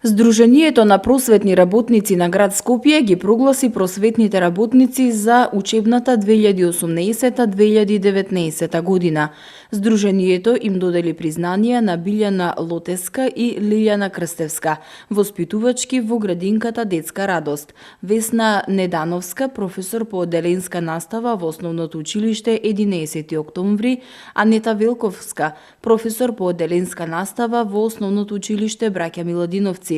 Здруженијето на просветни работници на град Скопје ги прогласи просветните работници за учебната 2018-2019 година. Здруженијето им додели признанија на Билјана Лотеска и Лилјана Крстевска, воспитувачки во градинката Детска радост, Весна Недановска, професор по оделенска настава во Основното училиште 11 октомври, Анета Велковска, професор по оделенска настава во Основното училиште Браќа Миладиновци,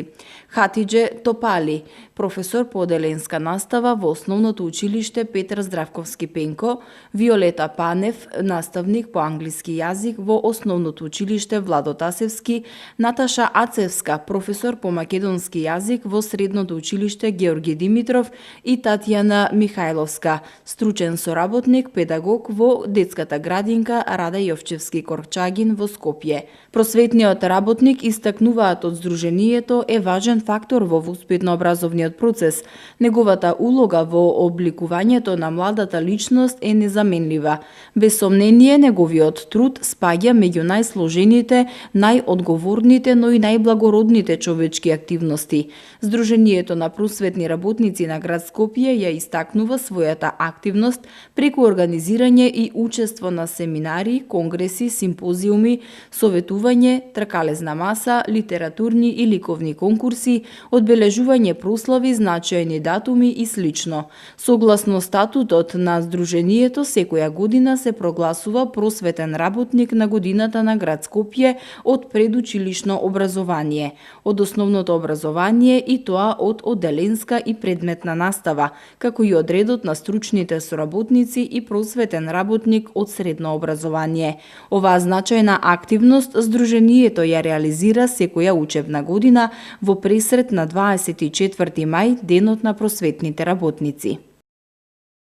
Хатидже Топали, професор по оделенска настава во Основното училиште Петар Здравковски Пенко, Виолета Панев, наставник по англиски јазик во Основното училиште Владо Тасевски, Наташа Ацевска, професор по македонски јазик во Средното училиште Георги Димитров и Татјана Михајловска, стручен соработник, педагог во детската градинка Рада Јовчевски Корчагин во Скопје. Просветниот работник истакнуваат од Здруженијето е важен фактор во воспитно-образовниот процес. Неговата улога во обликувањето на младата личност е незаменлива. Без сомнение, неговиот труд спаѓа меѓу најсложените, најодговорните, но и најблагородните човечки активности. Здруженијето на просветни работници на град Скопје ја истакнува својата активност преку организирање и учество на семинари, конгреси, симпозиуми, советување, тркалезна маса, литературни и ликовни конкурси, одбележување прослави, значајни датуми и слично. Согласно статутот на Здруженијето, секоја година се прогласува просветен работник на годината на град Скопје од предучилишно образование, од основното образование и тоа од оделенска и предметна настава, како и од редот на стручните соработници и просветен работник од средно образование. Оваа значајна активност Здруженијето ја реализира секоја учебна година во пресрет на 24 мај, денот на просветните работници.